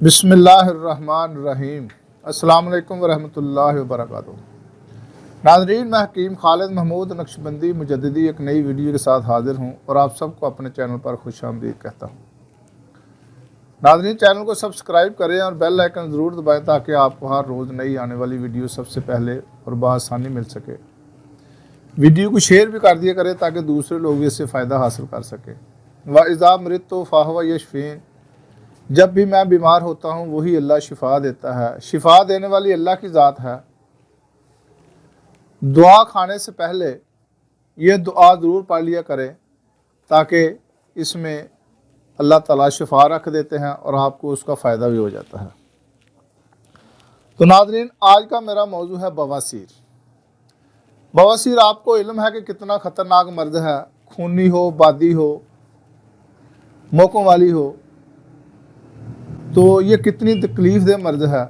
बिस्मिल्लाहिर्रहमानिर्रहीम। अस्सलाम वालेकुम वरहमतुल्लाहि वबरकातुहू। नाज़रीन, मैं हकीम खालिद महमूद नक्शबंदी मुजद्दिदी एक नई वीडियो के साथ हाजिर हूँ और आप सबको अपने चैनल पर खुशामदीद कहता हूँ। नाज़रीन, चैनल को सब्सक्राइब करें और बेल आइकन ज़रूर दबाएं ताकि आपको हर रोज़ नई आने वाली वीडियो सबसे पहले और बआसानी मिल सके। वीडियो को शेयर भी कर दिया करें ताकि दूसरे लोग भी इससे फ़ायदा हासिल कर सकें। व इज़ा मरिदतु फ़हुव यशफ़ीन, जब भी मैं बीमार होता हूँ वही अल्लाह शिफा देता है। शिफा देने वाली अल्लाह की ज़ात है। दुआ खाने से पहले ये दुआ ज़रूर पढ़ लिया करें ताकि इसमें अल्लाह ताला शिफा रख देते हैं और आपको उसका फ़ायदा भी हो जाता है। तो नाज़रीन, आज का मेरा मौजू है बवासीर। बवासीर आपको इल्म है कि कितना ख़तरनाक मर्ज़ है। खूनी हो, बादी हो, मोकों वाली हो, तो ये कितनी तकलीफ़ दे मर्ज़ है।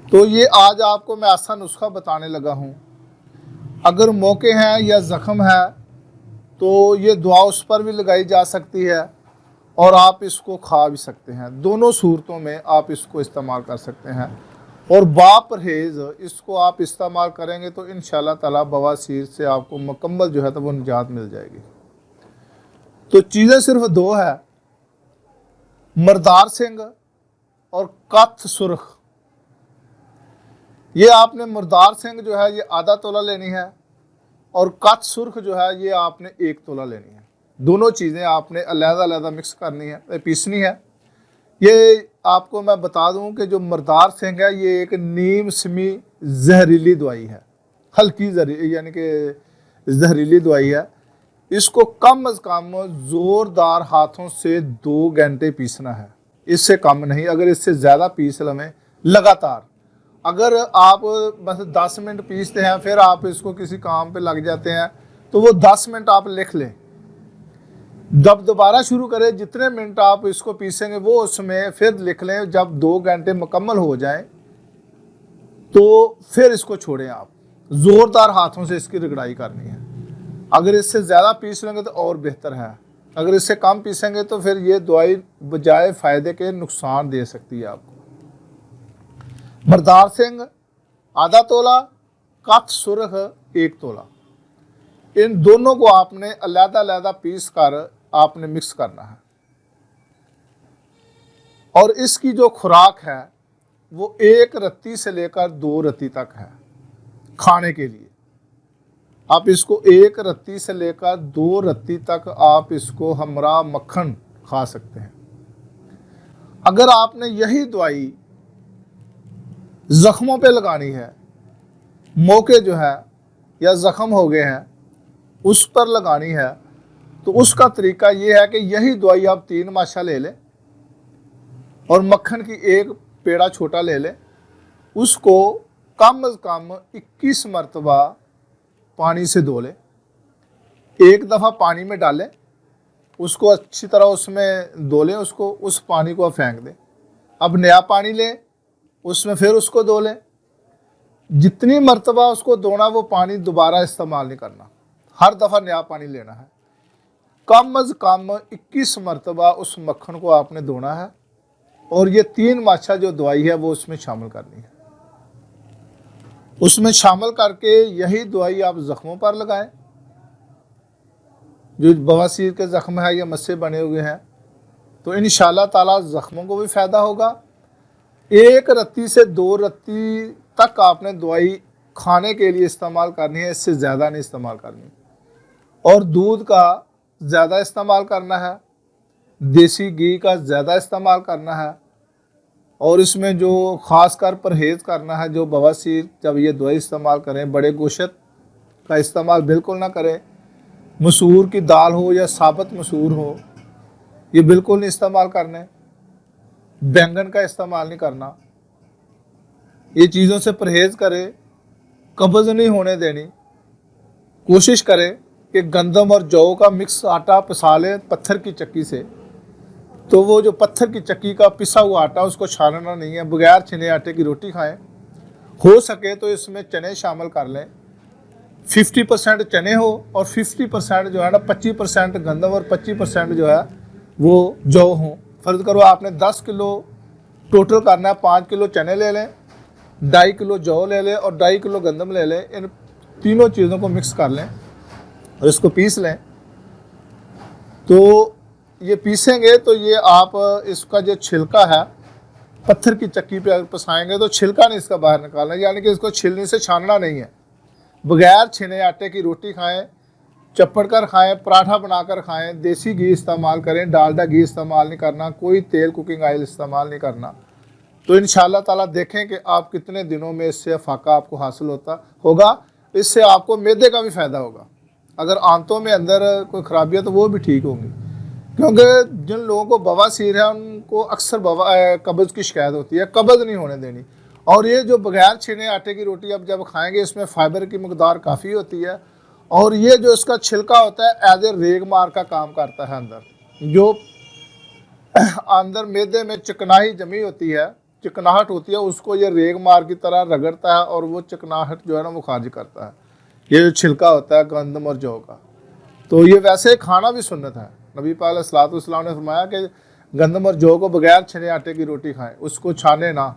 तो ये आज आपको मैं आसान नुस्खा बताने लगा हूँ। अगर मौके हैं या ज़ख़म है तो ये दुआ उस पर भी लगाई जा सकती है और आप इसको खा भी सकते हैं। दोनों सूरतों में आप इसको इस्तेमाल कर सकते हैं और बापरहेज़ इसको आप इस्तेमाल करेंगे तो इंशाअल्लाह ताला बवासीर से आपको मुकम्मल जो है तो वो निजात मिल जाएगी। तो चीज़ें सिर्फ दो है, मर्दार सिंग और कथ सुर्ख। ये आपने मुर्दार सिंग जो है ये आधा तोला लेनी है और कथ सुर्ख जो है ये आपने 1 तोला लेनी है। दोनों चीज़ें आपने अलग-अलग मिक्स करनी है, पीसनी है। ये आपको मैं बता दूं कि जो मुर्दार सिंग है ये एक नीम समी जहरीली दवाई है, हल्की यानी कि जहरीली दवाई है। इसको कम अज़ कम ज़ोरदार हाथों से 2 घंटे पीसना है, इससे कम नहीं। अगर इससे ज़्यादा पीस लें लगातार, अगर आप बस 10 मिनट पीसते हैं फिर आप इसको किसी काम पे लग जाते हैं तो वो 10 मिनट आप लिख लें। जब दोबारा शुरू करें जितने मिनट आप इसको पीसेंगे वो उसमें फिर लिख लें। जब 2 घंटे मुकम्मल हो जाएं तो फिर इसको छोड़ें। आप ज़ोरदार हाथों से इसकी रगड़ाई करनी है। अगर इससे ज़्यादा पीस लेंगे तो और बेहतर है। अगर इससे कम पीसेंगे तो फिर ये दवाई बजाय फ़ायदे के नुकसान दे सकती है आपको। मर्दार सिंग आधा तोला, कथ सुर्ख 1 तोला, इन दोनों को आपने अलग-अलग पीस कर आपने मिक्स करना है। और इसकी जो खुराक है वो 1 रत्ती से लेकर 2 रत्ती तक है खाने के लिए। आप इसको 1 रत्ती से लेकर 2 रत्ती तक आप इसको हमरा मक्खन खा सकते हैं। अगर आपने यही दवाई ज़ख्मों पे लगानी है, मौके जो है या ज़ख़म हो गए हैं उस पर लगानी है, तो उसका तरीका ये है कि यही दवाई आप 3 माशा ले लें और मक्खन की 1 पेड़ा छोटा ले लें। उसको कम अज़ कम 21 मरतबा पानी से धो लें। 1 दफ़ा पानी में डालें, उसको अच्छी तरह उसमें धो लें, उसको उस पानी को फेंक दें। अब नया पानी लें, उसमें फिर उसको धो लें। जितनी मरतबा उसको धोना वो पानी दोबारा इस्तेमाल नहीं करना, हर दफ़ा नया पानी लेना है। कम अज़ कम 21 मरतबा उस मक्खन को आपने धोना है और ये 3 माशा जो दवाई है वो उसमें शामिल करनी है। उसमें शामिल करके यही दवाई आप ज़ख्मों पर लगाएं। जो बवासीर के ज़ख्म है या मस्से बने हुए हैं तो इंशाअल्लाह ताला ज़ख्मों को भी फ़ायदा होगा। 1 रत्ती से 2 रत्ती तक आपने दवाई खाने के लिए इस्तेमाल करनी है, इससे ज़्यादा नहीं इस्तेमाल करनी। और दूध का ज़्यादा इस्तेमाल करना है, देसी घी का ज़्यादा इस्तेमाल करना है। और इसमें जो ख़ासकर परहेज़ करना है, जो बवासीर जब ये दवाई इस्तेमाल करें बड़े गोश्त का इस्तेमाल बिल्कुल ना करें। मसूर की दाल हो या साबुत मसूर हो ये बिल्कुल नहीं इस्तेमाल करने। बैंगन का इस्तेमाल नहीं करना। ये चीज़ों से परहेज़ करें, कब्ज़ नहीं होने देनी। कोशिश करें कि गंदम और जौ का मिक्स आटा पिसा लें पत्थर की चक्की से, तो वो जो पत्थर की चक्की का पिसा हुआ आटा उसको छानना नहीं है। बगैर छिने आटे की रोटी खाएं। हो सके तो इसमें चने शामिल कर लें। 50% चने हो और 50% जो है ना 25% गंदम और 25% जो है वो जौ हों। फ़र्ज़ करो आपने 10 किलो टोटल करना है, 5 किलो चने ले लें, 2.5 किलो जौ ले लें और 2.5 किलो गंदम ले लें। इन तीनों चीज़ों को मिक्स कर लें और इसको पीस लें। तो ये पीसेंगे तो ये आप इसका जो छिलका है पत्थर की चक्की पे अगर पसाएंगे तो छिलका नहीं इसका बाहर निकालना, यानी कि इसको छिलने से छानना नहीं है। बगैर छिने आटे की रोटी खाएं, चप्पड़ कर खाएं, पराठा बनाकर खाएं, देसी घी इस्तेमाल करें, डालडा घी इस्तेमाल नहीं करना, कोई तेल कुकिंग ऑयल इस्तेमाल नहीं करना। तो इंशाल्लाह ताला देखें कि आप कितने दिनों में इससे फाका आपको हासिल होगा। इससे आपको मैदे का भी फ़ायदा होगा। अगर आंतों में अंदर कोई ख़राबी है तो वो भी ठीक होंगी, क्योंकि जिन लोगों को बवासीर है उनको अक्सर कब्ज़ की शिकायत होती है, कब्ज़ नहीं होने देनी। और ये जो बगैर छिने आटे की रोटी अब जब खाएंगे इसमें फ़ाइबर की मकदार काफ़ी होती है, और ये जो इसका छिलका होता है एज ए रेग मार का काम करता है। अंदर जो अंदर मैदे में चिकनाई जमी होती है, चिकनाहट होती है, उसको ये रेग मार की तरह रगड़ता है और वो चिकनाहट जो है ना वो खारिज करता है। ये जो छिलका होता है गंदम और जौ का, तो ये वैसे खाना भी सुन्नत है। नबी पाक अलैहिस्सलातु वस्सलाम ने फरमाया कि गंदम और जौ को बगैर छने आटे की रोटी खाएं, उसको छाने ना।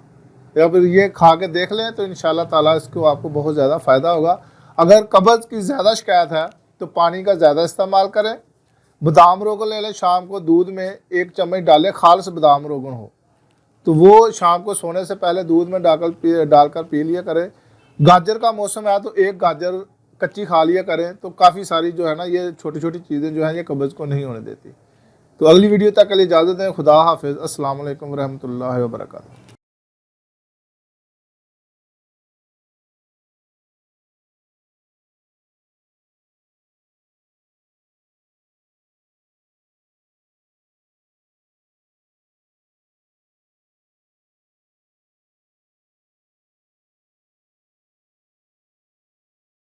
या फिर ये खा के देख लें तो इंशाल्लाह ताला इसको आपको बहुत ज़्यादा फ़ायदा होगा। अगर कब्ज़ की ज़्यादा शिकायत है तो पानी का ज़्यादा इस्तेमाल करें। बादाम रोगन ले लें, शाम को दूध में 1 चम्मच डालें, खालिस बादाम रोगन हो तो वो शाम को सोने से पहले दूध में डालकर पी लिया करें। गाजर का मौसम है तो 1 गाजर कच्ची खा लिया करें। तो काफ़ी सारी जो है ना ये छोटी छोटी चीज़ें जो हैं ये कब्ज़ को नहीं होने देती। तो अगली वीडियो तक के लिए इजाज़त दें। खुदा हाफिज़। अस्सलाम वालेकुम रहमतुल्लाहि व बरकातहू।